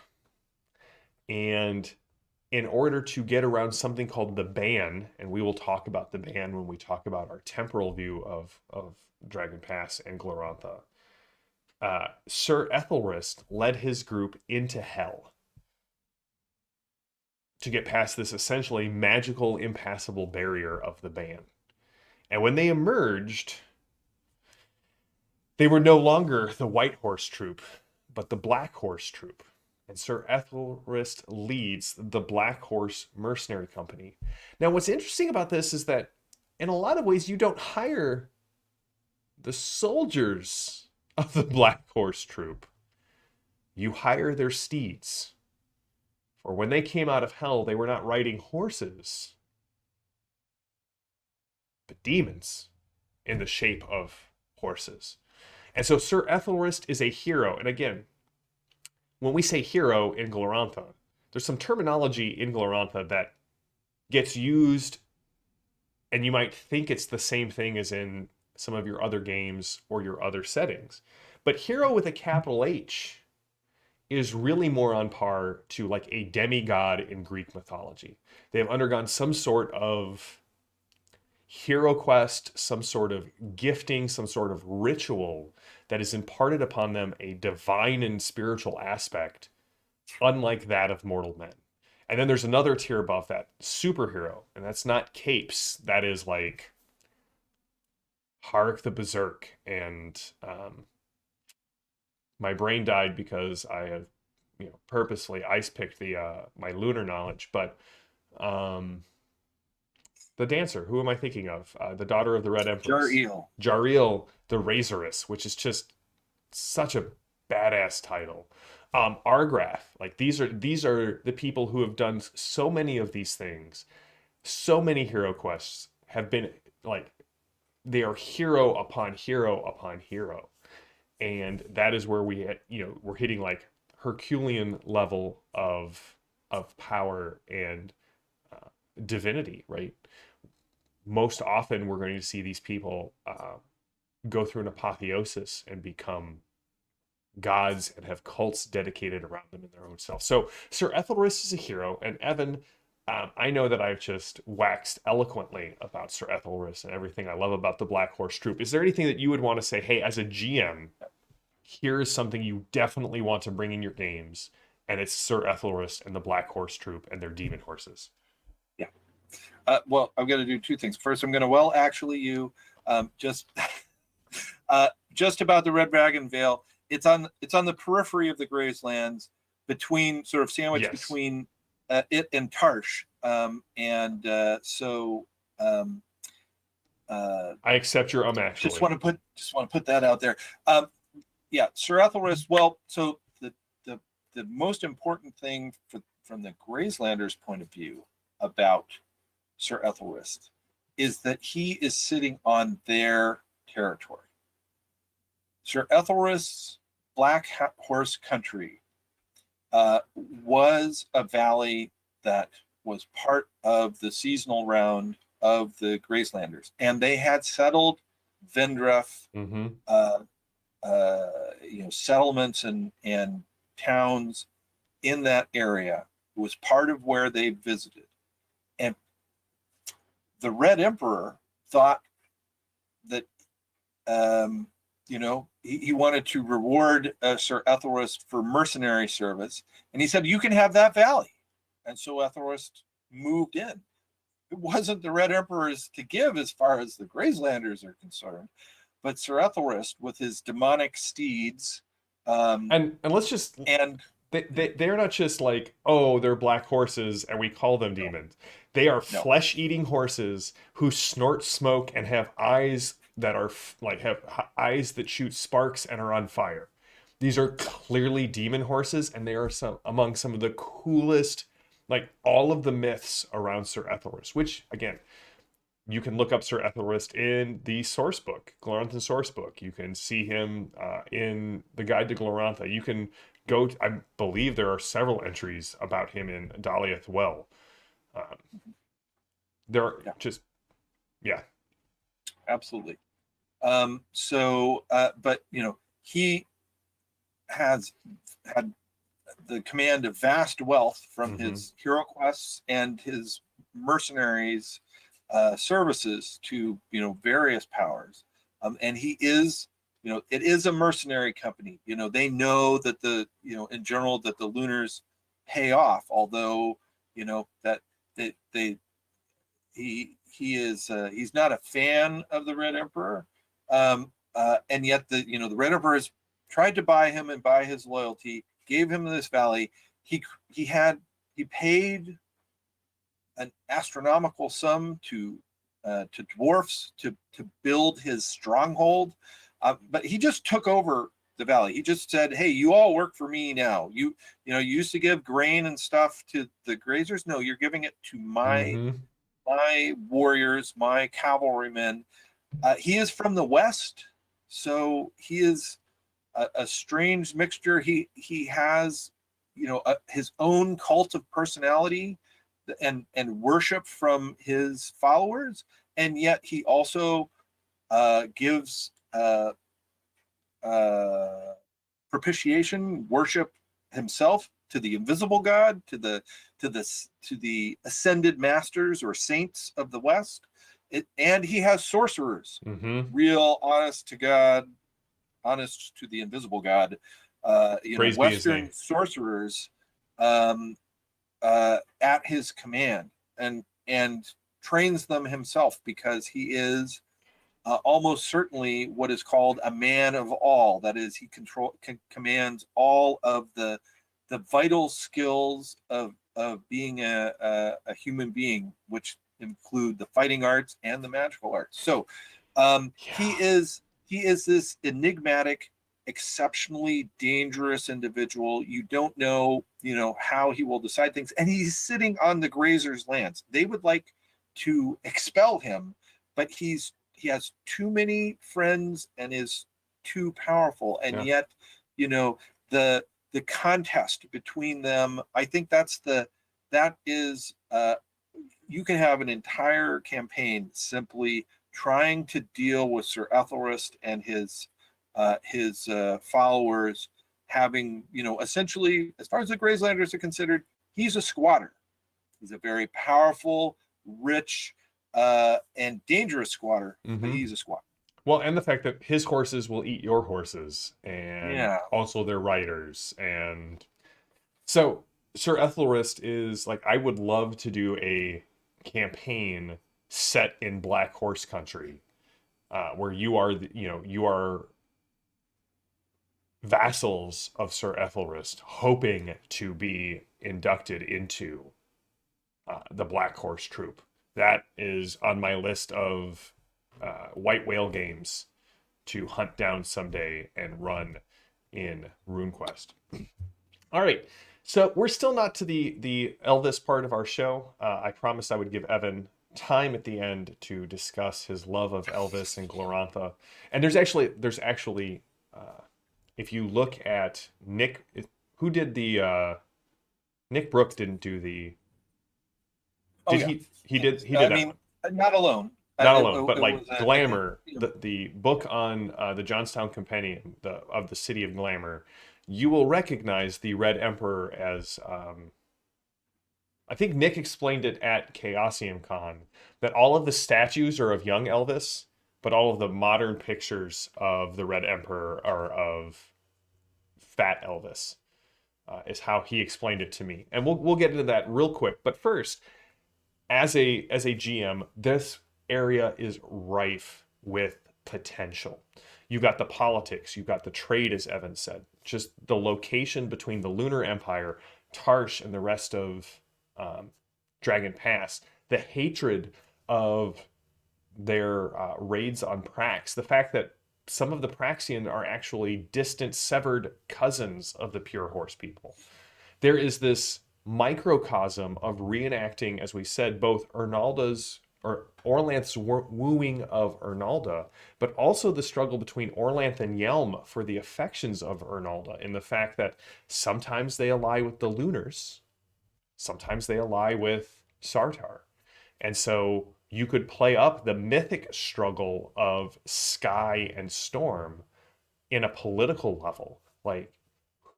and in order to get around something called the ban, and we will talk about the ban when we talk about our temporal view of Dragon Pass and Glorantha, Sir Ethelrist led his group into hell to get past this essentially magical, impassable barrier of the ban. And when they emerged, they were no longer the White Horse Troop, but the Black Horse Troop. And Sir Ethelrist leads the Black Horse Mercenary Company. Now, what's interesting about this is that in a lot of ways, you don't hire the soldiers of the Black Horse Troop. You hire their steeds. For when they came out of hell, they were not riding horses, but demons in the shape of horses. And so Sir Ethelrist is a hero. And again, when we say hero in Glorantha, there's some terminology in Glorantha that gets used, and you might think it's the same thing as in some of your other games or your other settings. But hero with a capital H is really more on par to like a demigod in Greek mythology. They have undergone some sort of hero quest, some sort of gifting, some sort of ritual that is imparted upon them a divine and spiritual aspect, unlike that of mortal men. And then there's another tier above that, superhero, and that's not capes. That is like Hark the Berserk, and my brain died because I have, purposely ice picked the my lunar knowledge, but um, the dancer. Who am I thinking of? The daughter of the Red Empress, Jar-Eel. Jariel the Razoress, which is just such a badass title. Argrath, like these are the people who have done so many of these things. So many hero quests have been like they are hero upon hero upon hero, and that is where we're hitting like Herculean level of power and divinity, right? Most often, we're going to see these people go through an apotheosis and become gods and have cults dedicated around them in their own self. So Sir Ethelred is a hero, and Evan, I know that I've just waxed eloquently about Sir Ethelred and everything I love about the Black Horse Troop. Is there anything that you would want to say, hey, as a GM, here's something you definitely want to bring in your games, and it's Sir Ethelred and the Black Horse Troop and their demon horses? Yeah. Well, I'm going to do two things. First, I'm going to you just just about the Red Dragon Vale. It's on the periphery of the Grazelands, between sort of sandwiched Yes. between it and Tarsh, so I accept your actually. Just want to put that out there. Yeah, Sir Ethelred. Well, so the most important thing from the Grazelanders' point of view about Sir Ethelred is that he is sitting on their territory. Sir Ethelred's Black Horse Country was a valley that was part of the seasonal round of the Grazelanders, and they had settled Vendreth, settlements and towns in that area. It was part of where they visited, and the Red Emperor thought that he wanted to reward Sir Ethelred for mercenary service, and he said, "You can have that valley." And so Ethelred moved in. It wasn't the Red Emperor's to give as far as the Grazelanders are concerned, but Sir Ethelred, with his demonic steeds, and let's just and they're not just like, oh, they're black horses and we call them demons. They are flesh-eating horses who snort smoke and have eyes that are have eyes that shoot sparks and are on fire. These are clearly demon horses, and they are among some of the coolest, like all of the myths around Sir Ethelred, which again, you can look up Sir Ethelred in the source book, Glorantha source book. You can see him in the Guide to Glorantha. You can go, I believe there are several entries about him in Daliath Well. There are just, yeah. Absolutely. But, he has had the command of vast wealth from his hero quests and his mercenaries services to various powers, and he is it is a mercenary company. They know that in general that the Lunars pay off, although that he's not a fan of the Red Emperor, and yet the Red Emperor has tried to buy him and buy his loyalty, gave him this valley. He paid an astronomical sum to dwarfs to build his stronghold, but he just took over the valley. He just said, "Hey, you all work for me now. You used to give grain and stuff to the grazers. No, you're giving it to my warriors, my cavalrymen." He is from the West, so he is a strange mixture. He has his own cult of personality and worship from his followers, and yet he also gives propitiation worship himself to the invisible God, to the ascended masters or saints of the West, And he has sorcerers, Mm-hmm. real honest to God, honest to the invisible God, Praise be his name. Western sorcerers um, at his command, and trains them himself, because he is almost certainly what is called a man of all. That is, he commands all of the vital skills of being a human being, which include the fighting arts and the magical arts. So he Yeah. is this enigmatic, exceptionally dangerous individual. You don't know, how he will decide things, and he's sitting on the grazers' lands. They would like to expel him, but he has too many friends and is too powerful, and Yeah. yet, the contest between them, I think that is you can have an entire campaign simply trying to deal with Sir Ethelred and his followers, having, essentially, as far as the Grazelanders are considered, he's a squatter. He's a very powerful, rich, and dangerous squatter, but Mm-hmm. he's a squatter. Well, and the fact that his horses will eat your horses, and Yeah. also their riders. And so Sir Ethelred is like, I would love to do a campaign set in Black Horse Country, where you are, you are vassals of Sir Ethelred, hoping to be inducted into the Black Horse Troop. That is on my list of white whale games to hunt down someday and run in RuneQuest. All right. So we're still not to the Elvis part of our show. I promised I would give Evan time at the end to discuss his love of Elvis and Glorantha. And there's actually if you look at Nick, who did the Nick Brooks didn't do the Oh did yeah. he did I that mean, one. not alone. Not alone, but It was like Glamour, the book on the Johnstown Compendium of the city of Glamour, you will recognize the Red Emperor as I think Nick explained it at Chaosium Con, that all of the statues are of young Elvis, but all of the modern pictures of the Red Emperor are of fat Elvis. Is how he explained it to me, and we'll get into that real quick. But first, as a GM, this area is rife with potential. You've got the politics, you've got the trade, as Evan said, just the location between the Lunar Empire, Tarsh, and the rest of um, Dragon Pass, the hatred of their raids on Prax, the fact that some of the Praxian are actually distant, severed cousins of the Pure Horse people. There is this microcosm of reenacting, as we said, both Ernalda's or Orlanth's wooing of Ernalda, but also the struggle between Orlanth and Yelm for the affections of Ernalda, in the fact that sometimes they ally with the Lunars, sometimes they ally with Sartar. And so you could play up the mythic struggle of Sky and Storm in a political level. Like,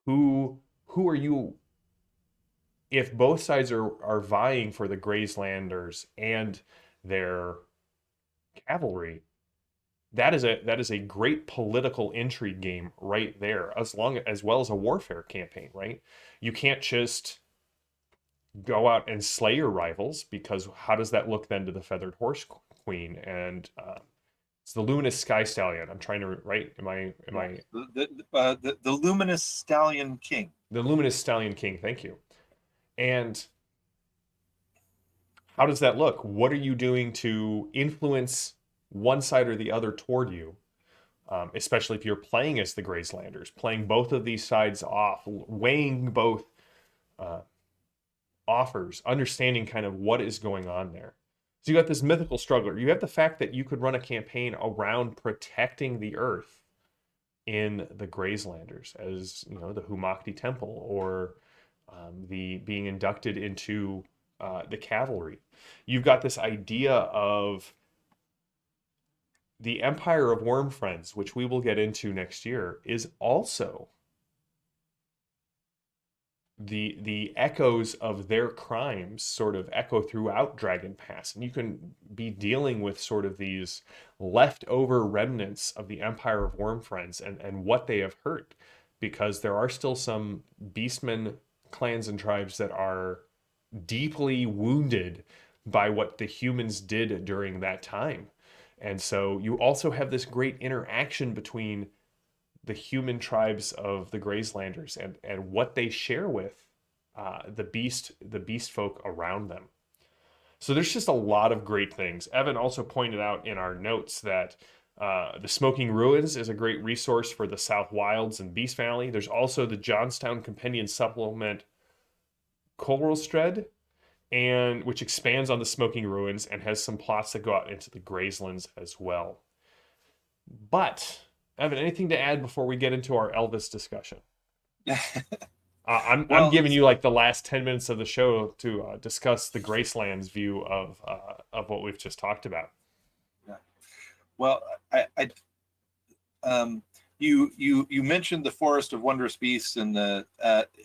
who are you, if both sides are vying for the Grazelanders and their cavalry, that is a great political intrigue game right there, as well as a warfare campaign, right? You can't just go out and slay your rivals, because how does that look then to the Feathered Horse Queen and it's the Luminous Sky Stallion? I'm trying to right. Am I Yes, the luminous stallion king. the Luminous Stallion King? Thank you. And how does that look? What are you doing to influence one side or the other toward you? Especially if you're playing as the Grazelanders, playing both of these sides off, weighing both uh, offers, understanding kind of what is going on there. So you got this mythical struggler. You have the fact that you could run a campaign around protecting the Earth in the Grazelanders, as the Humakti Temple, or the being inducted into the cavalry. You've got this idea of the Empire of Worm Friends, which we will get into next year, is also the echoes of their crimes sort of echo throughout Dragon Pass, and you can be dealing with sort of these leftover remnants of the Empire of Wormfriends and what they have hurt, because there are still some beastmen clans and tribes that are deeply wounded by what the humans did during that time. And so you also have this great interaction between the human tribes of the Grazelanders and what they share with the beast folk around them. So there's just a lot of great things. Evan also pointed out in our notes that the Smoking Ruins is a great resource for the South Wilds and Beast Valley. There's also the Johnstown Companion Supplement Coralstred, and which expands on the Smoking Ruins and has some plots that go out into the Grazelands as well. But Evan, anything to add before we get into our Elvis discussion? I'm Well, giving you like the last 10 minutes of the show to discuss the Gracelands view of what we've just talked about. yeah. Well, I you mentioned the Forest of Wondrous Beasts and the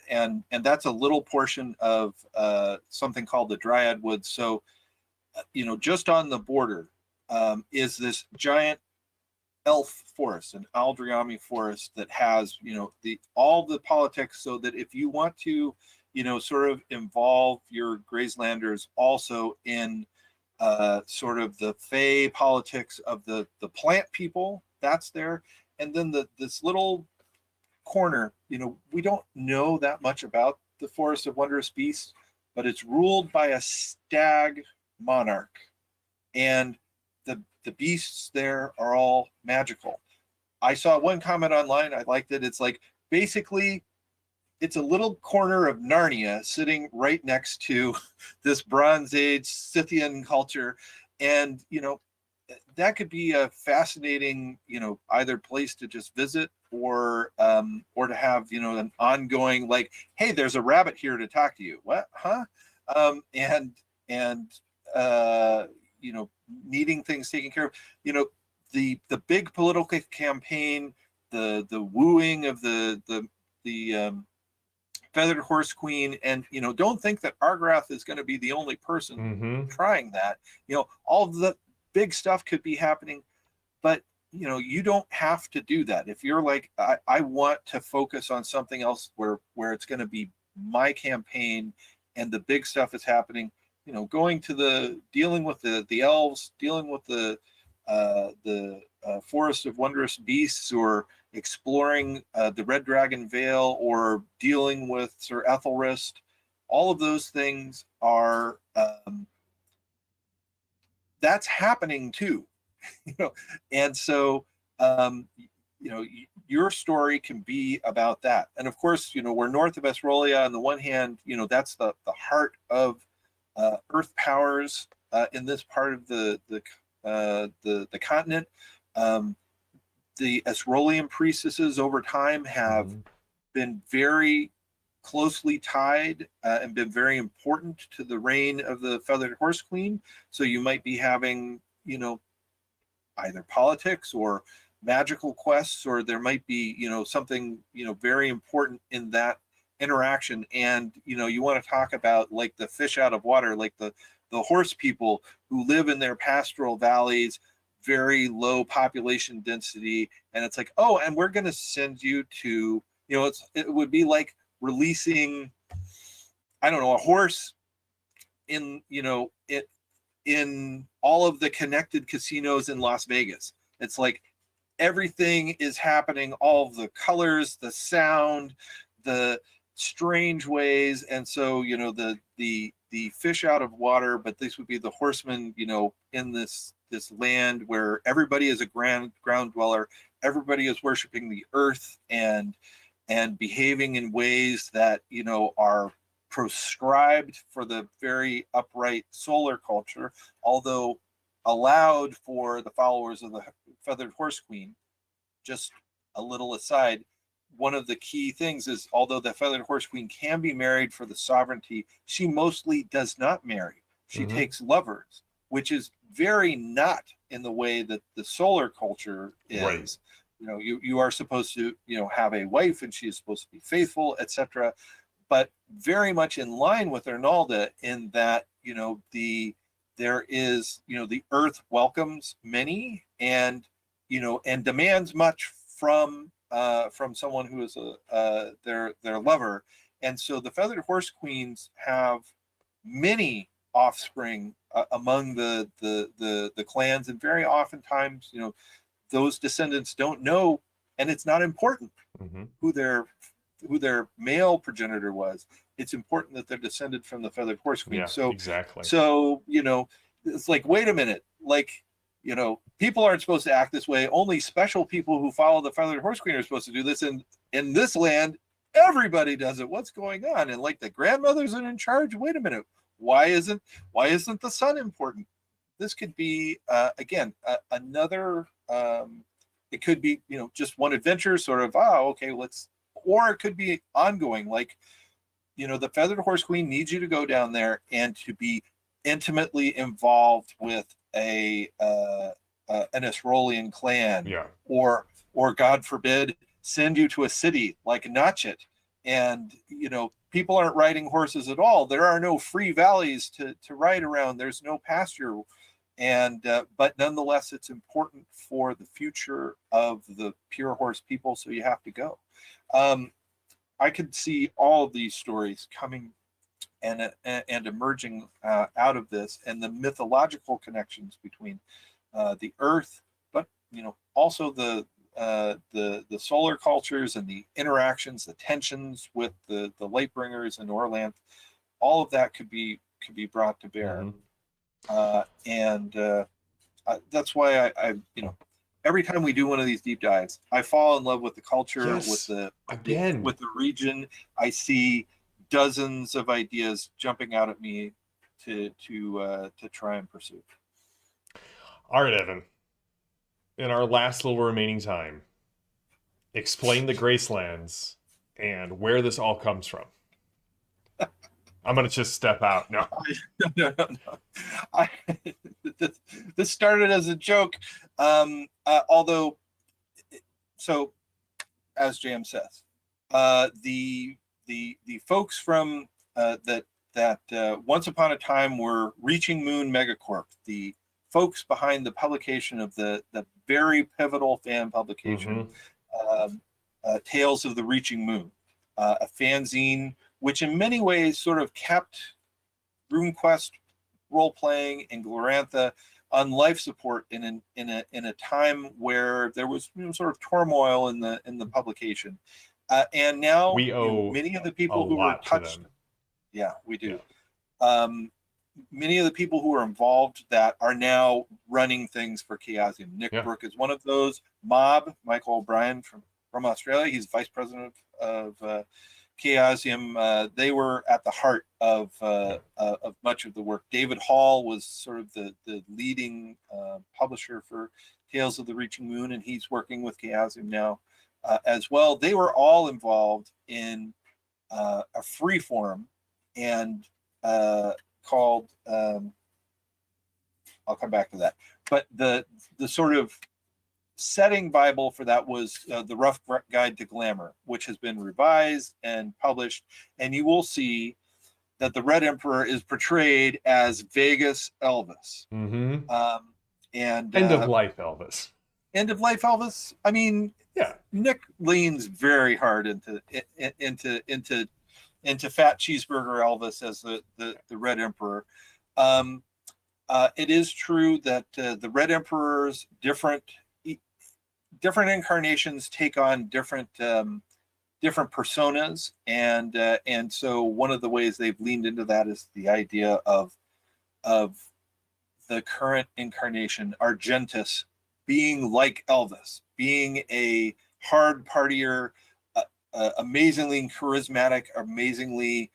and that's a little portion of something called the Dryad Woods. So just on the border is this giant elf forest, an Aldriami forest that has all the politics, so that if you want to sort of involve your Grazelanders also in sort of the Fey politics of the plant people, that's there. And then this little corner, we don't know that much about the Forest of Wondrous Beasts, but it's ruled by a stag monarch, and the beasts there are all magical. I saw one comment online, I liked it. It's like, basically it's a little corner of Narnia sitting right next to this Bronze Age Scythian culture. And that could be a fascinating either place to just visit or to have an ongoing, like, hey, there's a rabbit here to talk to you. What? Huh? And needing things taken care of. The big political campaign, the wooing of the Feathered Horse Queen, and don't think that Argrath is going to be the only person Mm-hmm. trying that. All the big stuff could be happening, but you don't have to do that. If you're like, I want to focus on something else where it's going to be my campaign and the big stuff is happening, going to dealing with the elves, dealing with the Forest of Wondrous Beasts, or exploring the Red Dragon Vale, or dealing with Sir Ethelrist. All of those things are that's happening too. And so your story can be about that. And of course, we're north of Esrolia. On the one hand, that's the heart of earth powers in this part of the continent. The Esrolian priestesses over time have been very closely tied and been very important to the reign of the Feathered Horse Queen. So you might be having, either politics or magical quests, or there might be, something, very important in that interaction. And, you want to talk about like the fish out of water, like the horse people who live in their pastoral valleys, very low population density. And it's like, oh, and we're going to send you to, it would be like releasing, I don't know, a horse in, in all of the connected casinos in Las Vegas. It's like everything is happening, all of the colors, the sound, the strange ways. And so, the fish out of water, but this would be the horsemen, in this land where everybody is a ground dweller, everybody is worshiping the earth and behaving in ways that are proscribed for the very upright solar culture, although allowed for the followers of the Feathered Horse Queen. Just a little aside, one of the key things is, although the Feathered Horse Queen can be married for the sovereignty, she mostly does not marry. She takes lovers, which is very not in the way that the solar culture is. Right. You are supposed to have a wife, and she is supposed to be faithful, etc. but very much in line with Arnalda in that, there is, the earth welcomes many, and, and demands much from someone who is their lover. And so the feathered horse queens have many offspring among the clans, and very oftentimes, those descendants don't know, and it's not important Mm-hmm. who their male progenitor was. It's important that they're descended from the feathered horse queen. Yeah, So exactly. It's like, wait a minute, like, people aren't supposed to act this way. Only special people who follow the feathered horse queen are supposed to do this. And in this land, everybody does it. What's going on? And like, the grandmothers are in charge. Wait a minute. Why isn't the son important? This could be again another. It could be, just one adventure, sort of. Oh, okay, or it could be ongoing. Like, the feathered horse queen needs you to go down there and to be intimately involved with an Esrolian clan, Yeah. or God forbid, send you to a city like Natchet, and people aren't riding horses at all. There are no free valleys to ride around. There's no pasture, and but nonetheless, it's important for the future of the pure horse people. So you have to go. I could see all of these stories coming and emerging out of this, and the mythological connections between the earth, but also the solar cultures, and the interactions, the tensions with the light bringers and Orlanth. All of that could be brought to bear. Mm-hmm. And that's why I every time we do one of these deep dives, I fall in love with the culture, Yes. with the region. I see dozens of ideas jumping out at me to try and pursue. All right, Evan. In our last little remaining time, explain the Gracelands and where this all comes from. I'm gonna just step out. No. No. This started as a joke. Although, so as JM says, the folks from that once upon a time were Reaching Moon Megacorp, the folks behind the publication of the very pivotal fan publication, Tales of the Reaching Moon, a fanzine which in many ways sort of kept RuneQuest, role-playing, and Glorantha on life support in a time where there was sort of turmoil in the publication, and now we owe many of the people who were touched. Yeah, we do. Yeah. Many of the people who are involved that are now running things for Chaosium. Nick Brooke is one of those. Mob, Michael O'Brien from Australia, he's vice president of Chaosium. They were at the heart of much of the work. David Hall was sort of the leading publisher for Tales of the Reaching Moon, and he's working with Chaosium now as well. They were all involved in a free forum and called I'll come back to that, but the sort of setting Bible for that was the Rough Guide to Glamour, which has been revised and published, and you will see that the Red Emperor is portrayed as Vegas Elvis. Mm-hmm. And end of life Elvis. End of life Elvis. I mean, yeah, Nick leans very hard into Fat Cheeseburger Elvis as the Red Emperor. It is true that the Red Emperor's different incarnations take on different personas, and so one of the ways they've leaned into that is the idea of the current incarnation, Argentus, being like Elvis, being a hard partier, amazingly charismatic, amazingly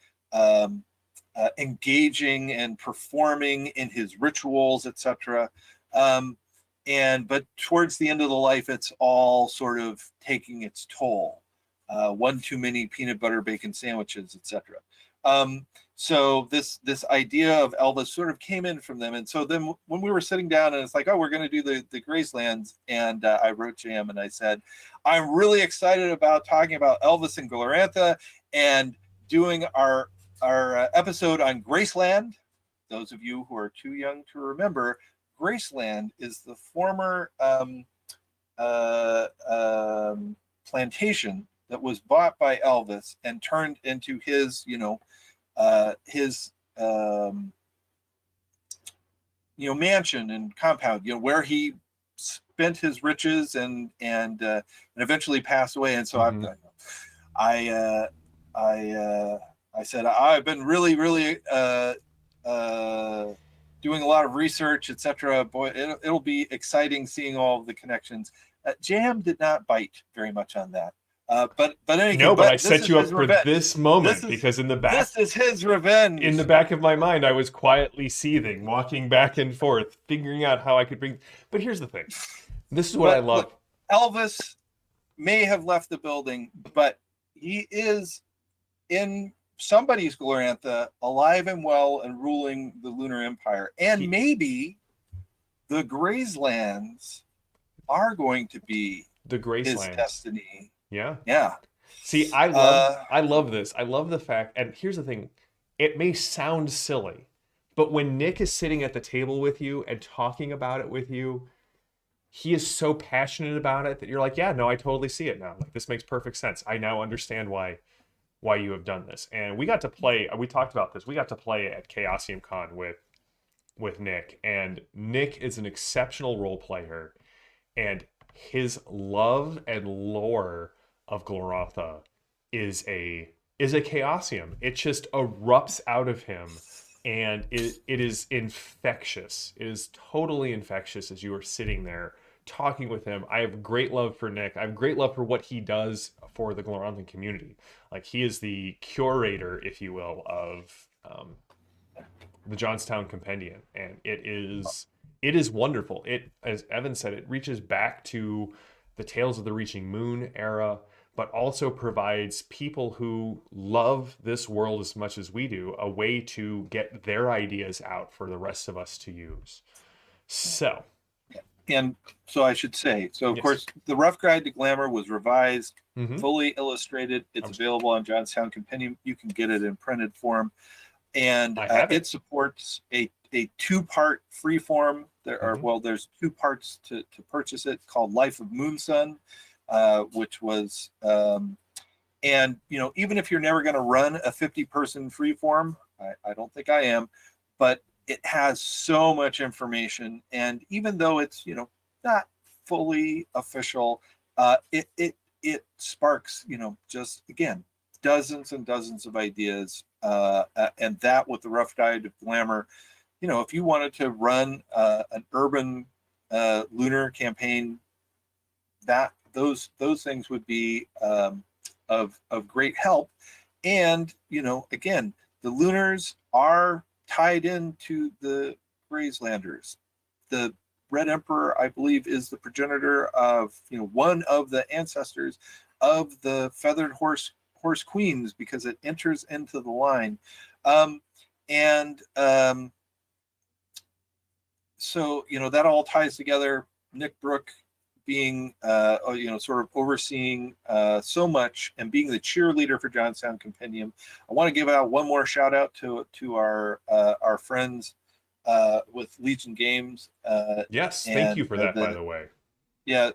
engaging and performing in his rituals, etc. But towards the end of the life, it's all sort of taking its toll. One too many peanut butter bacon sandwiches, etc. So this idea of Elvis sort of came in from them. And so then when we were sitting down and it's like, oh, we're going to do the Grazelands, and I wrote JM and I said, I'm really excited about talking about Elvis and Glorantha, and doing our episode on Graceland. Those of you who are too young to remember, Graceland is the former plantation that was bought by Elvis and turned into his, mansion and compound, where he spent his riches and eventually passed away. And so Mm-hmm. I said I've been really doing a lot of research, etc. Boy, it'll be exciting seeing all of the connections. Jam did not bite very much on that. But anyway, No, but I this set is you up his for revenge. this This moment is because this is his revenge. in the back of my mind, I was quietly seething, walking back and forth, figuring out how I could bring. But here's the thing. This is what I But love. look, Elvis may have left the building, but he is in somebody's Glorantha, alive and well and ruling the Lunar Empire. And maybe the Grazelands are going to be The his Gracelands. destiny. Yeah. Yeah. See, I love this. I love the fact, and here's the thing. It may sound silly, but when Nick is sitting at the table with you and talking about it with you, he is so passionate about it that you're like, yeah, no, I totally see it now. Like this makes perfect sense. I now understand why you have done this. And we got to play, we talked about this. We got to play at Chaosium Con with Nick, and Nick is an exceptional role player, and his love and lore of Glorantha is a Chaosium. It just erupts out of him, and it is infectious. It is totally infectious as you are sitting there talking with him. I have great love for Nick. I have great love for what he does for the Gloranthan community. Like he is the curator, if you will, of the Johnstown Compendium, and it is wonderful. It, as Evan said, it reaches back to the Tales of the Reaching Moon era, but also provides people who love this world as much as we do a way to get their ideas out for the rest of us to use. So, And so I should say, so of yes. course, the Rough Guide to Glamour was revised, Mm-hmm. fully illustrated. It's available on Johnstown Compendium. You can get it in printed form. And it supports a two-part freeform. There's two parts to purchase it, called Life of Moonsun, which was, and even if you're never going to run a 50-person freeform, I don't think I am, but it has so much information, and even though it's not fully official, it sparks just again dozens and dozens of ideas, and that with the Rough Guide of Glamour, if you wanted to run an urban lunar campaign, that those things would be of great help. And again, the Lunars are tied into the Grazelanders. The Red Emperor, I believe, is the progenitor of one of the ancestors of the Feathered Horse Queens, because it enters into the line, so that all ties together. Nick Brook being sort of overseeing so much and being the cheerleader for Johnstown Compendium. I want to give out one more shout out to our friends with Legion Games. Yes, thank you for that, by the way. Yeah,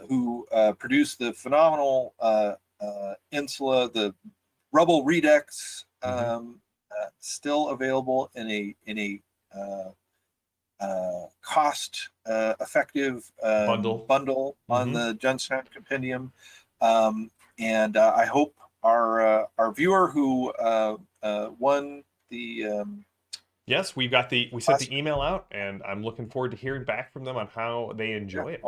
who produced the phenomenal Insula, the Rubble Redux, still available in a cost effective bundle on the Johnstown Compendium, and I hope our viewer who won the yes, we sent the email out, and I'm looking forward to hearing back from them on how they enjoy it.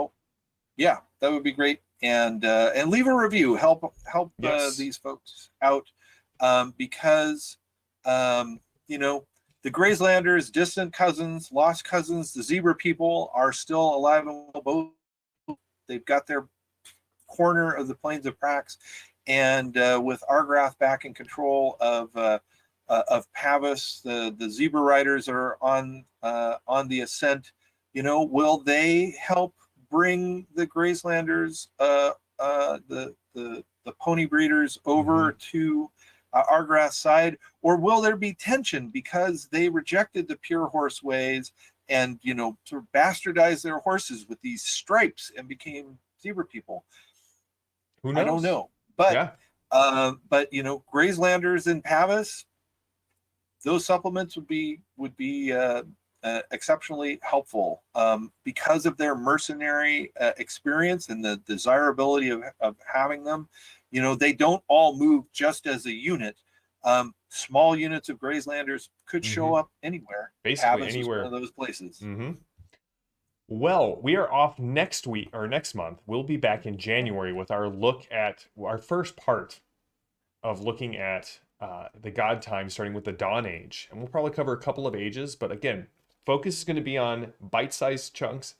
Yeah, that would be great. And leave a review. Help yes. These folks out, because the Grazelanders, distant cousins, lost cousins, the Zebra people are still alive and well. Both they've got their corner of the Plains of Prax, and with Argrath back in control of Pavis, the Zebra Riders are on the ascent. Will they help bring the Grazelanders the the pony breeders Mm-hmm. over to our grass side, or will there be tension because they rejected the pure horse ways and sort of bastardized their horses with these stripes and became zebra people? Who I don't knows? know, but Yeah. Grazelanders in Pavis, those supplements would be exceptionally helpful because of their mercenary experience and the desirability of having them. They don't all move just as a unit. Small units of Grazelanders could Mm-hmm. show up anywhere. Basically Pavis is one of anywhere. those places. Mm-hmm. Well, we are off next week or next month. We'll be back in January with our look at our first part of looking at the God time, starting with the Dawn Age. And we'll probably cover a couple of ages, but again, focus is going to be on bite sized chunks.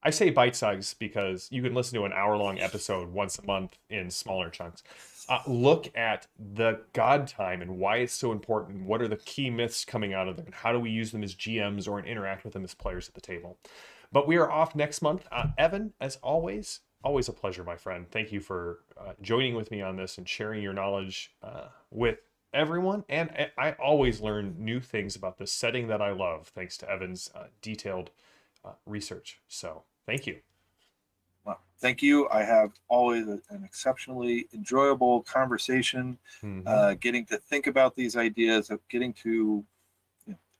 I say bite sized because you can listen to an hour-long episode once a month in smaller chunks. Look at the God time and why it's so important. What are the key myths coming out of them? And how do we use them as GMs or interact with them as players at the table? But we are off next month. Evan, as always, always a pleasure, my friend. Thank you for joining with me on this and sharing your knowledge with everyone. And I always learn new things about this setting that I love, thanks to Evan's detailed research. So thank you. Well, thank you. I have always an exceptionally enjoyable conversation, Mm-hmm. getting to think about these ideas, of getting to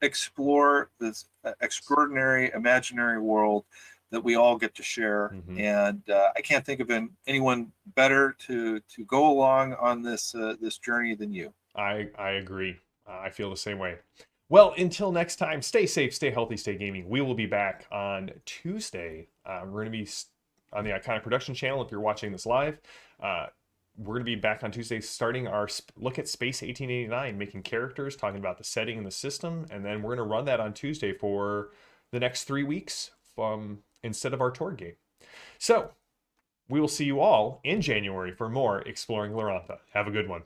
explore this extraordinary imaginary world that we all get to share. Mm-hmm. And I can't think of anyone better to go along on this journey than you. I agree. I feel the same way. Well, until next time, stay safe, stay healthy, stay gaming. We will be back on Tuesday. We're going to be on the Iconic Production channel if you're watching this live. Uh, we're going to be back on Tuesday starting our look at Space 1889, making characters, talking about the setting and the system. And then we're going to run that on Tuesday for the next 3 weeks instead of our tour game. So we will see you all in January for more Exploring Glorantha. Have a good one.